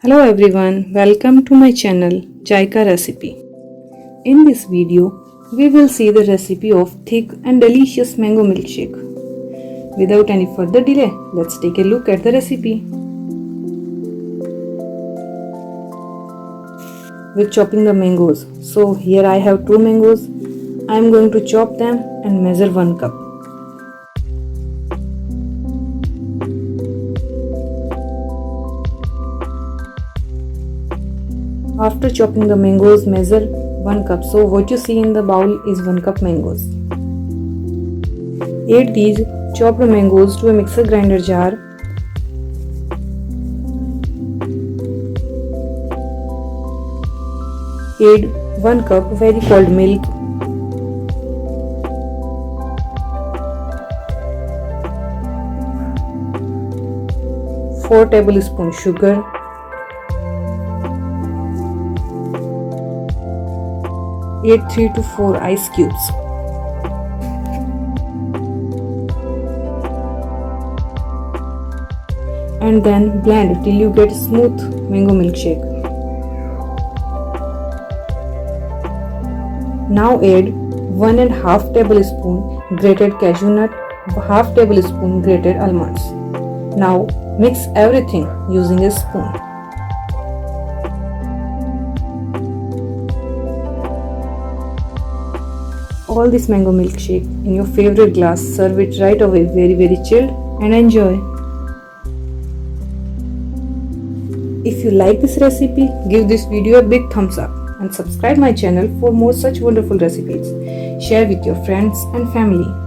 Hello everyone, welcome to my channel Zaika recipe. In this video, we will see the recipe of thick and delicious mango milkshake. Without any further delay, let's take a look at the recipe. With chopping the mangoes. So here I have 2 mangoes. I am going to chop them and measure 1 cup. After chopping the mangoes, measure 1 cup. So what you see in the bowl is 1 cup mangoes. Add these chopped mangoes to a mixer grinder jar. Add 1 cup very cold milk. Four tablespoons sugar. Add 3 to 4 ice cubes. And then blend till you get smooth mango milkshake. Now add 1.5 tablespoon grated cashew nut, half tablespoon grated almonds. Now mix everything using a spoon. All this mango milkshake in your favorite glass. Serve it right away, very chilled, and enjoy. If you like this recipe, give this video a big thumbs up and subscribe my channel for more such wonderful recipes. Share with your friends and family.